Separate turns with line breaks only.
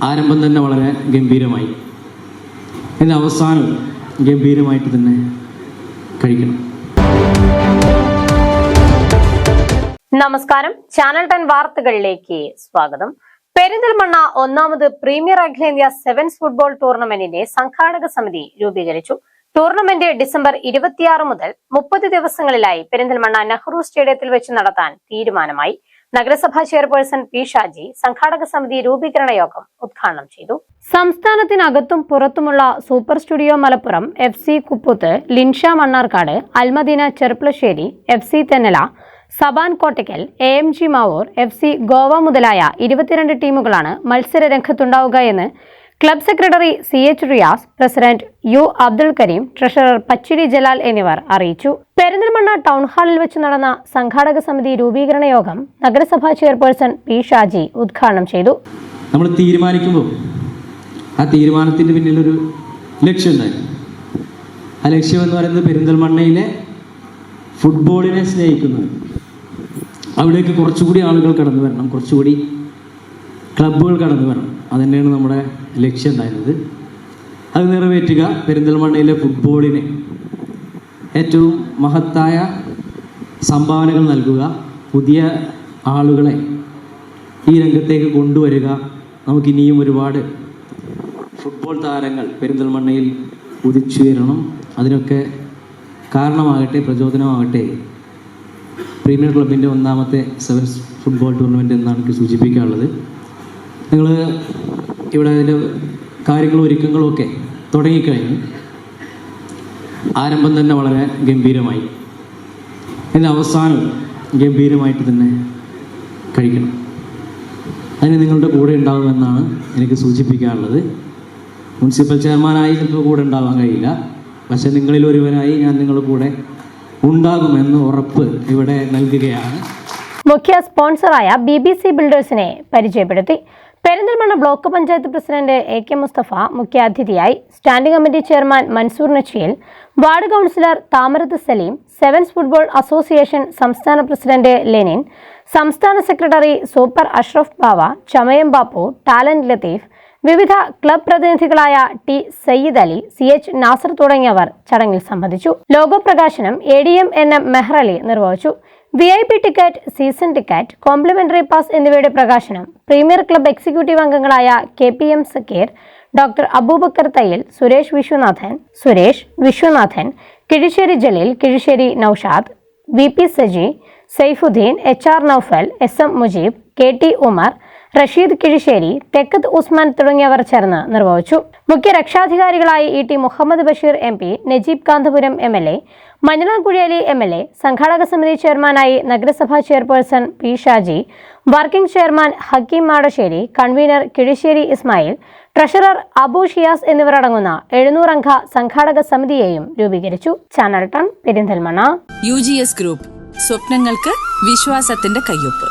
ആരംഭം തന്നെ വളരെ ഗംഭീരമായി, അതിൻ്റെ അവസാനം ഗംഭീരമായിട്ട് തന്നെ കഴിക്കണം.
നമസ്കാരം, ചാനൽ 10 വാർത്തകളിലേക്ക് സ്വാഗതം. പെരിന്തൽമണ്ണ ഒന്നാമത് പ്രീമിയർ അഖിലേന്ത്യാ സെവൻസ് ഫുട്ബോൾ ടൂർണമെന്റിന്റെ സംഘാടക സമിതി രൂപീകരിച്ചു. ടൂർണമെന്റ് ഡിസംബർ 26 മുതൽ 30 ദിവസങ്ങളിലായി പെരിന്തൽമണ്ണ നെഹ്റു സ്റ്റേഡിയത്തിൽ വെച്ച് നടത്താൻ തീരുമാനമായി. നഗരസഭാ ചെയർപേഴ്സൺ പി ഷാജി സംഘാടക സമിതി രൂപീകരണ യോഗം ഉദ്ഘാടനം ചെയ്തു. സംസ്ഥാനത്തിനകത്തും പുറത്തുമുള്ള super studio Malappuram, FC Kupputh, Linsha Mannarkkad, Almadina Cherpulassery, FC Thennala, Saban Kottakkal, AMG Mavoor, FC Goa മുതലായ 22 ടീമുകളാണ് മത്സര രംഗത്തുണ്ടാവുക എന്ന് club secretary CH Riyas, president U Abdul Kareem, treasurer Pachiri Jalal എന്നിവർ അറിയിച്ചു. പെരിന്തൽമണ്ണ ടൗൺ ഹാളിൽ വെച്ച് നടന്ന സംഘാടക സമിതി രൂപീകരണ യോഗം നഗരസഭാ ചെയർപേഴ്സൺ പി ഷാജി ഉദ്ഘാടനം ചെയ്തു.
നമ്മൾ തീരുമാനിക്കുമ്പോൾ ആ തീരുമാനത്തിൻ്റെ പിന്നിലൊരു ലക്ഷ്യം ഉണ്ടായിരുന്നു. ആ ലക്ഷ്യം എന്ന് പറയുന്നത് പെരിന്തൽമണ്ണയിലെ ഫുട്ബോളിനെ സ്നേഹിക്കുന്നത്, അവിടേക്ക് കുറച്ചുകൂടി ആളുകൾ കടന്നു വരണം, കുറച്ചുകൂടി ക്ലബ്ബുകൾ കടന്നു വരണം. അതുതന്നെയാണ് നമ്മുടെ ലക്ഷ്യം ഉണ്ടായിരുന്നത്. അത് നിറവേറ്റുക, പെരിന്തൽമണ്ണയിലെ ഫുട്ബോളിന് ഏറ്റവും മഹത്തായ സംഭാവനകൾ നൽകുക, പുതിയ ആളുകളെ ഈ രംഗത്തേക്ക് കൊണ്ടുവരിക. നമുക്കിനിയും ഒരുപാട് ഫുട്ബോൾ താരങ്ങൾ പെരിന്തൽമണ്ണയിൽ ഉദിച്ചുയരണം. അതിനൊക്കെ കാരണമാകട്ടെ, പ്രചോദനമാകട്ടെ പ്രീമിയർ ക്ലബിൻ്റെ ഒന്നാമത്തെ സെവൻസ് ഫുട്ബോൾ ടൂർണമെൻറ്റ് എന്നാണ് എനിക്ക് സൂചിപ്പിക്കാനുള്ളത്. നിങ്ങൾ ഇവിടെ അതിൻ്റെ കാര്യങ്ങളും ഒരുക്കങ്ങളും ഒക്കെ തുടങ്ങിക്കഴിഞ്ഞു. ആരംഭം തന്നെ വളരെ ഗംഭീരമായി, അതിൻ്റെ അവസാനം ഗംഭീരമായിട്ട് തന്നെ കഴിക്കണം. അതിന് നിങ്ങളുടെ കൂടെ ഉണ്ടാകുമെന്നാണ് എനിക്ക് സൂചിപ്പിക്കാനുള്ളത്. മുനിസിപ്പൽ ചെയർമാനായി ചിലപ്പോൾ കൂടെ ഉണ്ടാകാൻ കഴിയില്ല, പക്ഷേ നിങ്ങളിൽ ഒരുവനായി ഞാൻ നിങ്ങളുടെ കൂടെ ഉണ്ടാകുമെന്ന് ഉറപ്പ് ഇവിടെ നൽകുകയാണ്.
മുഖ്യ സ്പോൺസറായ BBC ബിൽഡേഴ്സിനെ പരിചയപ്പെടുത്തി. Perinthalmanna block panchayat president AK Musthafa മുഖ്യാതിഥിയായി. Standing committee chairman Mansoor Nachiyil, ward councillor Thamarath Saleem, sevens football association സംസ്ഥാന പ്രസിഡന്റ് ലെനിൻ, സംസ്ഥാന secretary super Ashraf Bava, Chamayam Bappu, talent Latheef, വിവിധ ക്ലബ് പ്രതിനിധികളായ T സയ്യിദ് അലി, CH നാസർ തുടങ്ങിയവർ ചടങ്ങിൽ സംബന്ധിച്ചു. ലോഗോ പ്രകാശനം ADM NM മെഹ്റലി നിർവഹിച്ചു. VIP ticket, season ticket, complimentary pass എന്നിവയുടെ പ്രകാശനം പ്രീമിയർ ക്ലബ് എക്സിക്യൂട്ടീവ് അംഗങ്ങളായ KPM Zakir, doctor Aboobacker Thayyil, Suresh Viswanathan, Kizhissery Jaleel, Kizhissery Noushad, VP Saji, Saifuddin, HR Noufal, SM Mujeeb, KT Umar, Rasheed Kizhissery, Thekkath Usman തുടങ്ങിയവർ ചേർന്ന് നിർവഹിച്ചു. മുഖ്യ രക്ഷാധികാരികളായി ET Muhammad Basheer MP, Najeeb Kanthapuram MLA, മഞ്ഞളാം കുഴിയലി MLA, സംഘാടക സമിതി ചെയർമാനായി നഗരസഭാ chairperson P Shaji, working chairman Hakeem Madasseri, convener Kizhisseri Ismail, treasurer Abu Shiyas എന്നിവർ അടങ്ങുന്ന 700 അംഗ സംഘാടക സമിതിയെയും രൂപീകരിച്ചു. ചാനൽ 10 പെരിന്തൽമണ്ണ.
UGS ഗ്രൂപ്പ്, സ്വപ്നങ്ങൾക്ക് വിശ്വാസത്തിന്റെ കയ്യൊപ്പ്.